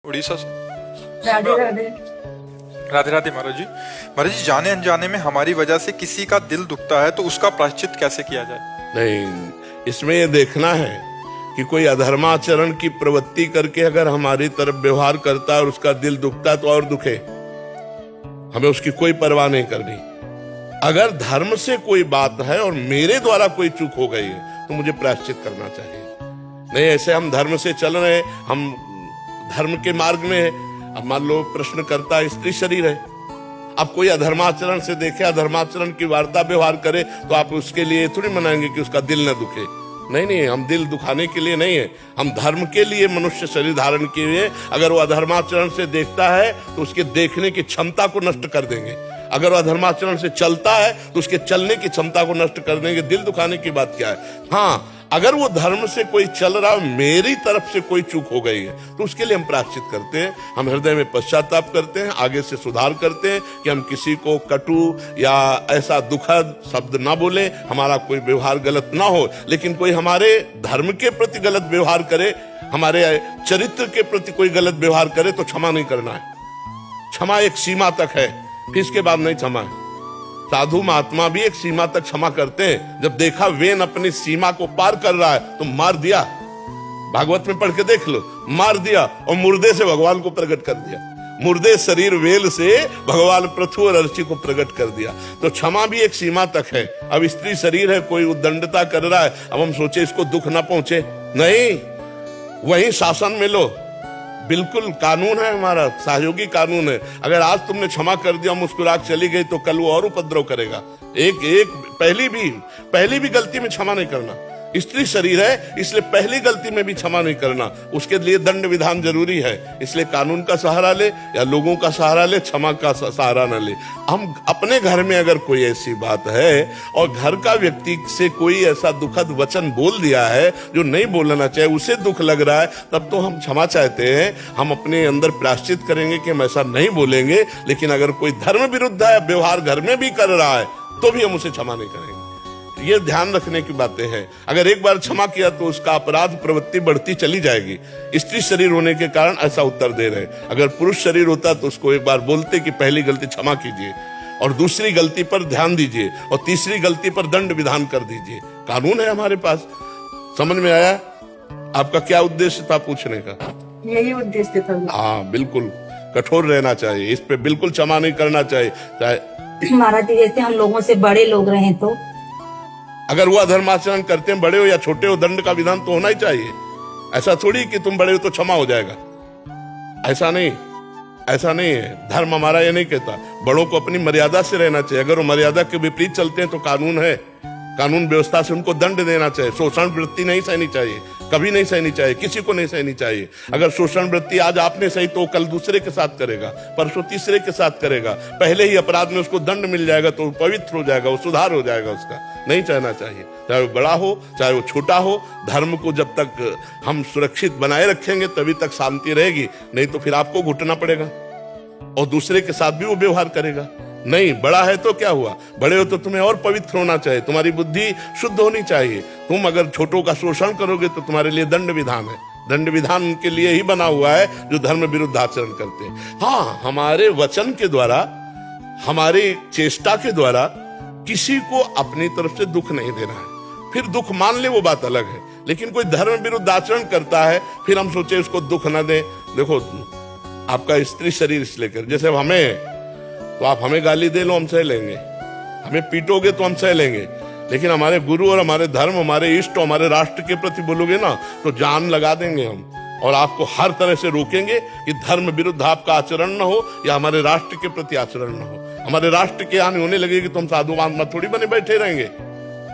उड़ीसा से। राधे राधे। राधे राधे महाराज जी। महाराज जी, जाने अनजाने में हमारी वजह से किसी का दिल दुखता है तो उसका प्रायश्चित कैसे किया जाए? नहीं, इसमें ये देखना है कि कोई अधर्माचरण की प्रवृत्ति करके अगर हमारी तरफ व्यवहार करता है और उसका दिल दुखता है तो और दुखे, हमें उसकी कोई परवाह नहीं करनी। अगर धर्म से कोई बात है और मेरे द्वारा कोई चूक हो गई है तो मुझे प्रायश्चित करना चाहिए। नहीं, ऐसे हम धर्म से चल रहे हैं, हम धर्म के मार्ग में है। अब मान लो प्रश्न करता है, स्त्री शरीर है, अब कोई अधर्माचरण से देखे, अधर्माचरण की वार्ता व्यवहार करे तो आप उसके लिए थोड़ी मनाएंगे कि उसका दिल न दुखे। नहीं नहीं, हम दिल दुखाने के लिए नहीं है, हम धर्म के लिए मनुष्य शरीर धारण किए हुए। अगर वो अधर्माचरण से देखता है तो उसके देखने की क्षमता को नष्ट कर देंगे। अगर वो अधर्माचरण से चलता है तो उसके चलने की क्षमता को नष्ट कर देंगे। दिल दुखाने की बात क्या है? हाँ, अगर वो धर्म से कोई चल रहा है, मेरी तरफ से कोई चूक हो गई है तो उसके लिए हम प्रायश्चित करते हैं। हम हृदय में पश्चाताप करते हैं, आगे से सुधार करते हैं कि हम किसी को कटु या ऐसा दुखद शब्द ना बोले, हमारा कोई व्यवहार गलत ना हो। लेकिन कोई हमारे धर्म के प्रति गलत व्यवहार करे, हमारे चरित्र के प्रति कोई गलत व्यवहार करे तो क्षमा नहीं करना है। क्षमा एक सीमा तक है, फिर इसके बाद नहीं क्षमा है। साधु महात्मा भी एक सीमा तक क्षमा करते हैं। जब देखा वेन अपनी सीमा को पार कर रहा है तो मार दिया। भागवत में पढ़ के देख लो, मार दिया और मुर्दे से भगवान को प्रकट कर दिया। मुर्दे शरीर वेल से भगवान पृथु और अर्ची को प्रकट कर दिया। तो क्षमा भी एक सीमा तक है। अब स्त्री शरीर है, कोई उद्दंडता कर रहा है, अब हम सोचे इसको दुख ना पहुंचे, नहीं, वही शासन में लो। बिल्कुल कानून है, हमारा सहयोगी कानून है। अगर आज तुमने क्षमा कर दिया, मुस्कुरा चली गई, तो कल वो और उपद्रव करेगा। एक पहली भी गलती में क्षमा नहीं करना। स्त्री शरीर है, इसलिए पहली गलती में भी क्षमा नहीं करना। उसके लिए दंड विधान जरूरी है। इसलिए कानून का सहारा ले या लोगों का सहारा ले, क्षमा का सहारा न ले। हम अपने घर में अगर कोई ऐसी बात है और घर का व्यक्ति से कोई ऐसा दुखद वचन बोल दिया है जो नहीं बोलना चाहिए, उसे दुख लग रहा है, तब तो हम क्षमा चाहते हैं। हम अपने अंदर प्रायश्चित करेंगे कि हम ऐसा नहीं बोलेंगे। लेकिन अगर कोई धर्म विरुद्ध है, व्यवहार घर में भी कर रहा है, तो भी हम उसे क्षमा नहीं करेंगे। ये ध्यान रखने की बातें हैं। अगर एक बार क्षमा किया तो उसका अपराध प्रवृत्ति बढ़ती चली जाएगी। स्त्री शरीर होने के कारण ऐसा उत्तर दे रहे हैं। अगर पुरुष शरीर होता तो उसको एक बार बोलते कि पहली गलती क्षमा कीजिए और दूसरी गलती पर ध्यान दीजिए और तीसरी गलती पर दंड विधान कर दीजिए। कानून है हमारे पास। समझ में आया? आपका क्या उद्देश्य था पूछने का? यही उद्देश्य था। हाँ, बिल्कुल कठोर रहना चाहिए, इस पे बिल्कुल क्षमा नहीं करना चाहिए। चाहे महाराज जी, जैसे हम लोगों से बड़े लोग रहे तो अगर वो अधर्माचरण करते हैं, बड़े हो या छोटे हो, दंड का विधान तो होना ही चाहिए। ऐसा थोड़ी कि तुम बड़े हो तो क्षमा हो जाएगा, ऐसा नहीं, ऐसा नहीं है। धर्म हमारा ये नहीं कहता। बड़ों को अपनी मर्यादा से रहना चाहिए। अगर वो मर्यादा के विपरीत चलते हैं तो कानून है, कानून व्यवस्था से उनको दंड देना चाहिए। शोषण वृत्ति नहीं सहनी चाहिए, कभी नहीं सहनी चाहिए, किसी को नहीं सहनी चाहिए। अगर शोषण वृत्ति आज आपने सही तो कल दूसरे के साथ करेगा, परसों तीसरे के साथ करेगा। पहले ही अपराध में उसको दंड मिल जाएगा तो पवित्र हो जाएगा, वो सुधार हो जाएगा। उसका नहीं चाहना चाहिए, चाहे वो बड़ा हो चाहे वो छोटा हो। धर्म को जब तक हम सुरक्षित बनाए रखेंगे तभी तक शांति रहेगी। नहीं तो फिर आपको घुटना पड़ेगा और दूसरे के साथ भी वो व्यवहार करेगा। नहीं, बड़ा है तो क्या हुआ, बड़े हो तो तुम्हें और पवित्र होना चाहिए, तुम्हारी बुद्धि शुद्ध होनी चाहिए। तुम अगर छोटों का शोषण करोगे तो तुम्हारे लिए दंड विधान है। दंड विधान के लिए ही बना हुआ है जो धर्म विरुद्ध आचरण करते हैं। हाँ, हमारे वचन के द्वारा, हमारी चेष्टा के द्वारा किसी को अपनी तरफ से दुख नहीं देना है। फिर दुख मान ले वो बात अलग है, लेकिन कोई धर्म विरुद्ध आचरण करता है फिर हम सोचे उसको दुख न दे। देखो, आपका स्त्री शरीर इसलिए कर, जैसे हमें तो आप हमें गाली दे लो, हम सह लेंगे। हमें पीटोगे तो हम सह लेंगे। लेकिन हमारे गुरु और हमारे धर्म, हमारे इष्ट, हमारे राष्ट्र के प्रति बोलोगे ना तो जान लगा देंगे हम और आपको हर तरह से रोकेंगे कि धर्म विरुद्ध आपका आचरण न हो या हमारे राष्ट्र के प्रति आचरण न हो। हमारे राष्ट्र की हानि होने लगेगी तो हम साधु महात्मा थोड़ी बने बैठे रहेंगे।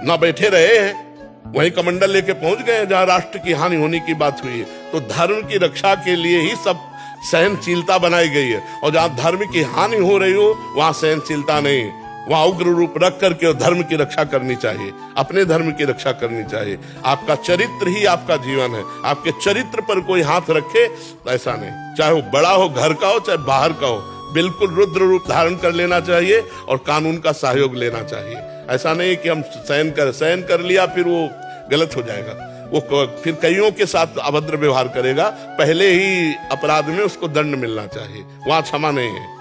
ना बैठे रहे हैं, वही कमंडल लेके पहुंच गए जहां राष्ट्र की हानि होने की बात हुई है। तो धर्म की रक्षा के लिए ही सब सहनशीलता बनाई गई है। और जहां धर्म की हानि हो रही हो वहां सहनशीलता नहीं, वहां उग्र रूप रख करके धर्म की रक्षा करनी चाहिए, अपने धर्म की रक्षा करनी चाहिए। आपका चरित्र ही आपका जीवन है। आपके चरित्र पर कोई हाथ रखे तो ऐसा नहीं, चाहे वो बड़ा हो, घर का हो चाहे बाहर का हो, बिल्कुल रुद्र रूप धारण कर लेना चाहिए और कानून का सहयोग लेना चाहिए। ऐसा नहीं कि हम सहन कर लिया फिर वो गलत हो जाएगा। वो फिर कईयों के साथ अभद्र व्यवहार करेगा। पहले ही अपराध में उसको दंड मिलना चाहिए, वहां क्षमा नहीं है।